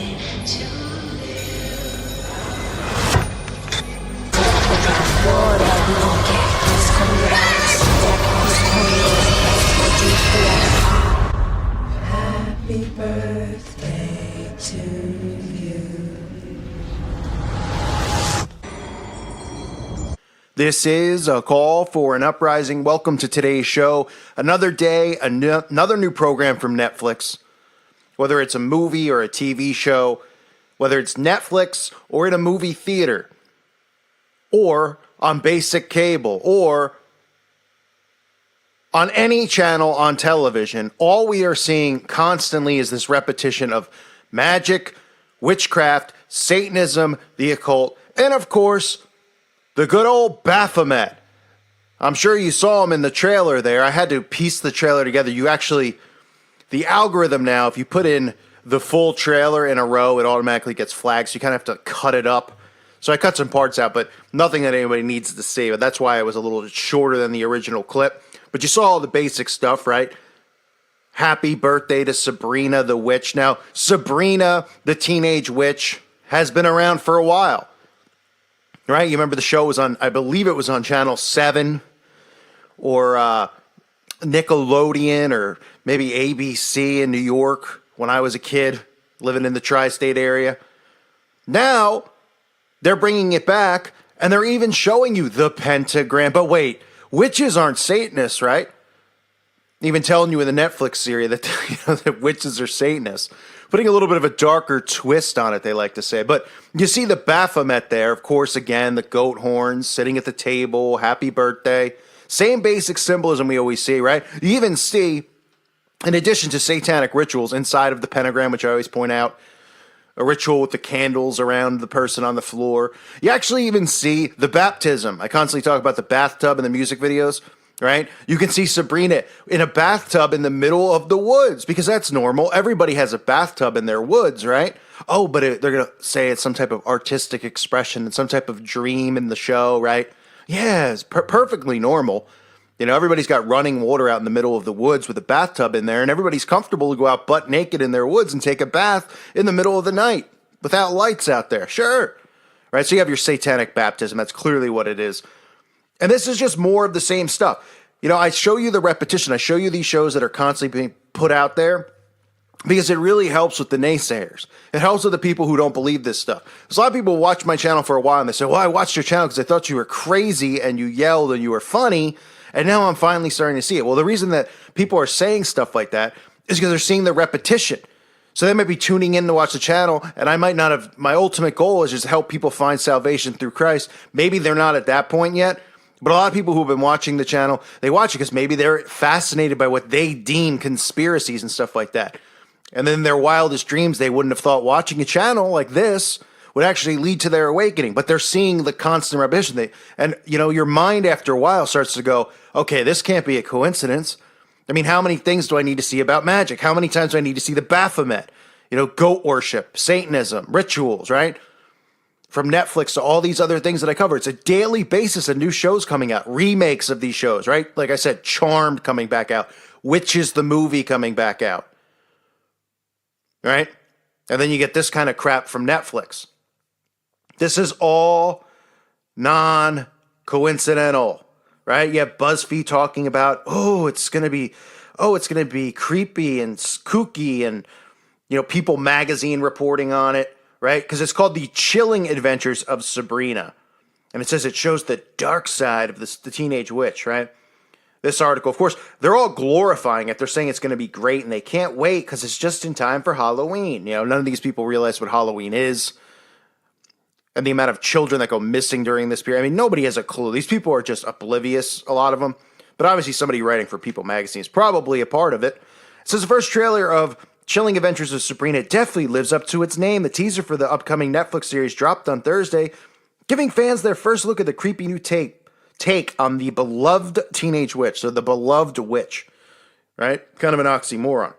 Happy birthday to you. This is a call for an uprising. Welcome to today's show. Another day, another new program from Netflix. Whether it's a movie or a TV show, whether it's Netflix or in a movie theater, or on basic cable, or on any channel on television, all we are seeing constantly is this repetition of magic, witchcraft, Satanism, the occult, and of course, the good old Baphomet. I'm sure you saw him in the trailer there. I had to piece the trailer together. The algorithm now, if you put in the full trailer in a row, it automatically gets flagged, so you kind of have to cut it up. So I cut some parts out, but nothing that anybody needs to see. But that's why it was a little shorter than the original clip. But you saw all the basic stuff, right? Happy birthday to Sabrina the Witch. Now, Sabrina the Teenage Witch has been around for a while. Right? You remember the show was on, I believe it was on Channel 7 or Nickelodeon or maybe ABC in New York when I was a kid living in the tri-state area. Now, they're bringing it back and they're even showing you the pentagram. But wait, witches aren't Satanists, right? Even telling you in the Netflix series that, that witches are Satanists. Putting a little bit of a darker twist on it, they like to say. But you see the Baphomet there, of course, again, the goat horns, sitting at the table, happy birthday. Same basic symbolism we always see, right? You even see, in addition to satanic rituals inside of the pentagram, which I always point out, a ritual with the candles around the person on the floor. You actually even see the baptism. I constantly talk about the bathtub in the music videos, right? You can see Sabrina in a bathtub in the middle of the woods because that's normal. Everybody has a bathtub in their woods, right? Oh, but they're going to say it's some type of artistic expression and some type of dream in the show, right? Yeah, it's perfectly normal. You know, everybody's got running water out in the middle of the woods with a bathtub in there, and everybody's comfortable to go out butt naked in their woods and take a bath in the middle of the night without lights out there. Sure. Right? So you have your satanic baptism. That's clearly what it is. And this is just more of the same stuff. You know, I show you the repetition. I show you these shows that are constantly being put out there because it really helps with the naysayers. It helps with the people who don't believe this stuff. There's a lot of people watch my channel for a while and they say, well, I watched your channel because I thought you were crazy and you yelled and you were funny. And now I'm finally starting to see it. Well, the reason that people are saying stuff like that is because they're seeing the repetition. So they might be tuning in to watch the channel, and I might not have, my ultimate goal is just to help people find salvation through Christ. Maybe they're not at that point yet, but a lot of people who've been watching the channel, they watch it because maybe they're fascinated by what they deem conspiracies and stuff like that. And then their wildest dreams, they wouldn't have thought watching a channel like this would actually lead to their awakening, but they're seeing the constant repetition. And, you know, your mind after a while starts to go, okay, this can't be a coincidence. I mean, how many things do I need to see about magic? How many times do I need to see the Baphomet? You know, goat worship, Satanism, rituals, right? From Netflix to all these other things that I cover. It's a daily basis of new shows coming out, remakes of these shows, right? Like I said, Charmed coming back out, Witches the movie coming back out, right? And then you get this kind of crap from Netflix. This is all non-coincidental, right? You have BuzzFeed talking about, it's going to be creepy and kooky, and, you know, People Magazine reporting on it, right? Because it's called The Chilling Adventures of Sabrina. And it says it shows the dark side of the teenage witch, right? This article, of course, they're all glorifying it. They're saying it's going to be great, and they can't wait because it's just in time for Halloween. You know, none of these people realize what Halloween is. And the amount of children that go missing during this period. I mean, nobody has a clue. These people are just oblivious, a lot of them. But obviously somebody writing for People Magazine is probably a part of it. It says the first trailer of Chilling Adventures of Sabrina definitely lives up to its name. The teaser for the upcoming Netflix series dropped on Thursday, giving fans their first look at the creepy new take on the beloved teenage witch. So the beloved witch, right? Kind of an oxymoron.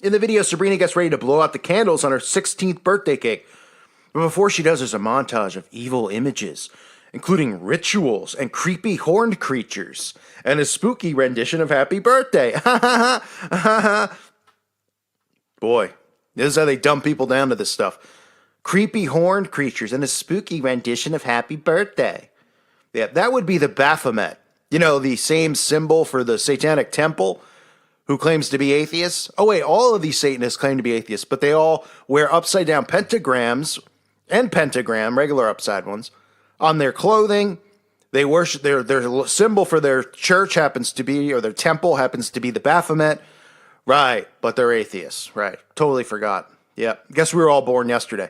In the video, Sabrina gets ready to blow out the candles on her 16th birthday cake. But before she does, there's a montage of evil images, including rituals and creepy horned creatures, and a spooky rendition of Happy Birthday. Boy, This is how they dumb people down to this stuff. Creepy horned creatures and a spooky rendition of Happy Birthday. Yeah, that would be the Baphomet. You know, the same symbol for the Satanic Temple, who claims to be atheists. Oh, wait, all of these Satanists claim to be atheists, but they all wear upside down pentagrams and pentagram, regular upside ones, on their clothing. They worship, their symbol for their church happens to be, or their temple happens to be the Baphomet. Right, but they're atheists. Right, totally forgot. Yep, guess we were all born yesterday.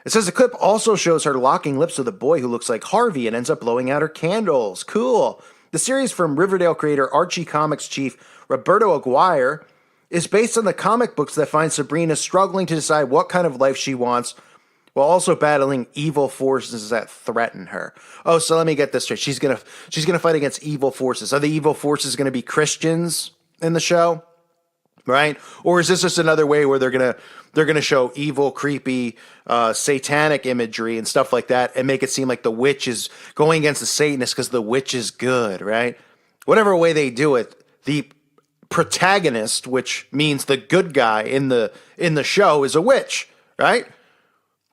It says the clip also shows her locking lips with a boy who looks like Harvey and ends up blowing out her candles. Cool. The series from Riverdale creator Archie Comics chief Roberto Aguirre is based on the comic books that find Sabrina struggling to decide what kind of life she wants while also battling evil forces that threaten her. Oh, so let me get this straight. She's gonna fight against evil forces. Are the evil forces gonna be Christians in the show? Right? Or is this just another way where they're gonna show evil, creepy, satanic imagery and stuff like that, and make it seem like the witch is going against the Satanists because the witch is good, right? Whatever way they do it, the protagonist, which means the good guy in the show, is a witch, right?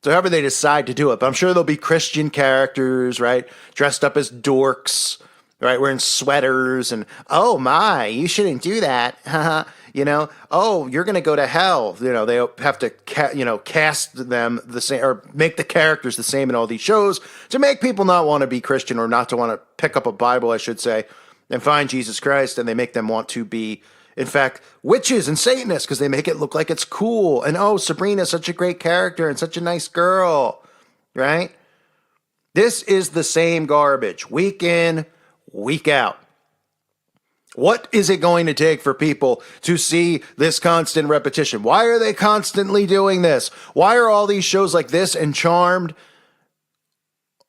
So however they decide to do it, but I'm sure there'll be Christian characters, right, dressed up as dorks, right, wearing sweaters, and oh my, you shouldn't do that. You know, oh, you're going to go to hell. You know, they have to, cast them the same, or make the characters the same in all these shows to make people not want to be Christian, or not to want to pick up a Bible, I should say, and find Jesus Christ. And they make them want to be, in fact, witches and Satanists because they make it look like it's cool. And oh, Sabrina's such a great character and such a nice girl, right? This is the same garbage, week in, week out. What is it going to take for people to see this constant repetition? Why are they constantly doing this? Why are all these shows like this and Charmed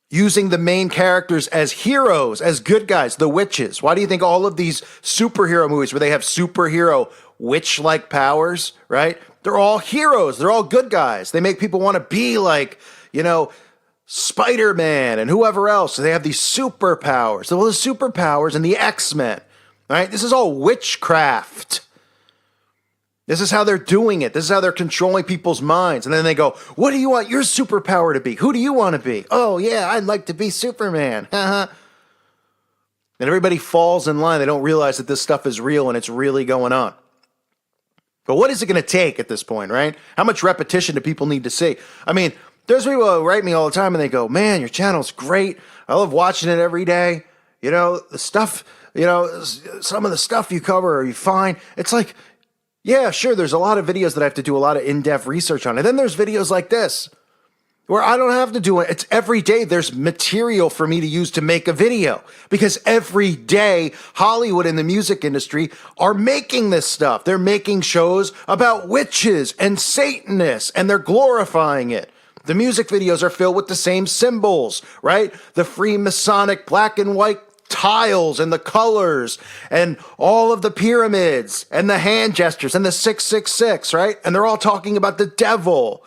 using the main characters as heroes, as good guys, the witches? Why do you think all of these superhero movies where they have superhero witch-like powers, right? They're all heroes. They're all good guys. They make people want to be like, Spider-Man and whoever else. They have these superpowers. Well, the superpowers and the X-Men. All right, this is all witchcraft. This is how they're doing it. This is how they're controlling people's minds. And then they go, what do you want your superpower to be? Who do you want to be? Oh, yeah, I'd like to be Superman. And everybody falls in line. They don't realize that this stuff is real and it's really going on. But what is it going to take at this point, right? How much repetition do people need to see? I mean, there's people who write me all the time and they go, man, your channel's great. I love watching it every day. The stuff... some of the stuff you cover, are you fine? It's like, yeah, sure, there's a lot of videos that I have to do a lot of in-depth research on. And then there's videos like this, where I don't have to do it. It's every day there's material for me to use to make a video. Because every day, Hollywood and the music industry are making this stuff. They're making shows about witches and Satanists, and they're glorifying it. The music videos are filled with the same symbols, right? The Freemasonic black and white tiles and the colors and all of the pyramids and the hand gestures and the 666, right? And they're all talking about the devil.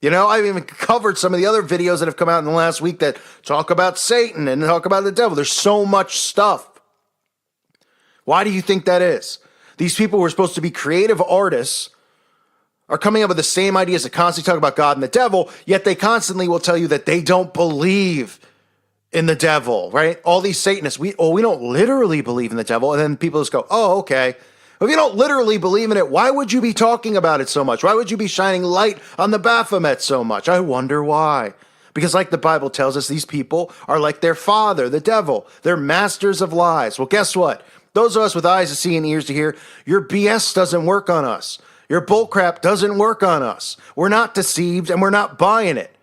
I've even covered some of the other videos that have come out in the last week that talk about Satan and talk about the devil. There's so much stuff. Why do you think that is? These people who are supposed to be creative artists are coming up with the same ideas that constantly talk about God and the devil, yet they constantly will tell you that they don't believe in the devil, right? All these Satanists, we don't literally believe in the devil. And then people just go, oh, okay. If you don't literally believe in it, why would you be talking about it so much? Why would you be shining light on the Baphomet so much? I wonder why. Because like the Bible tells us, these people are like their father, the devil. They're masters of lies. Well, guess what? Those of us with eyes to see and ears to hear, your BS doesn't work on us. Your bullcrap doesn't work on us. We're not deceived and we're not buying it.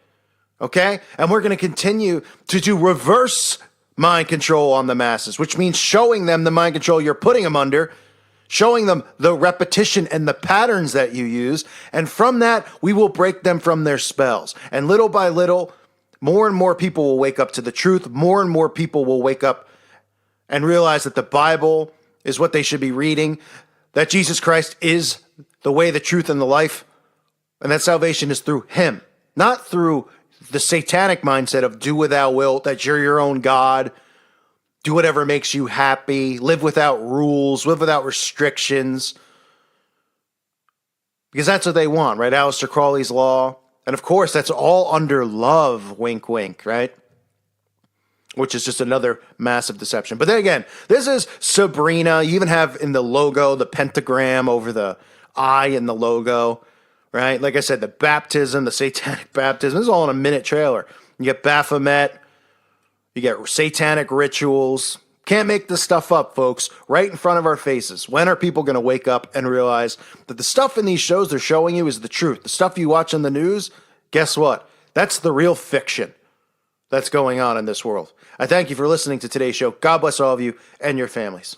Okay? And we're going to continue to do reverse mind control on the masses, which means showing them the mind control you're putting them under, showing them the repetition and the patterns that you use. And from that, we will break them from their spells. And little by little, more and more people will wake up to the truth. More and more people will wake up and realize that the Bible is what they should be reading, that Jesus Christ is the way, the truth, and the life, and that salvation is through him, not through the satanic mindset of do what thou wilt, that you're your own God, do whatever makes you happy, live without rules, live without restrictions. Because that's what they want, right? Aleister Crowley's law. And of course, that's all under love, wink, wink, right? Which is just another massive deception. But then again, this is Sabrina. You even have in the logo the pentagram over the eye in the logo, right? Like I said, the baptism, the satanic baptism, this is all in a minute trailer. You get Baphomet, you get satanic rituals. Can't make this stuff up, folks, right in front of our faces. When are people going to wake up and realize that the stuff in these shows they're showing you is the truth? The stuff you watch on the news, guess what? That's the real fiction that's going on in this world. I thank you for listening to today's show. God bless all of you and your families.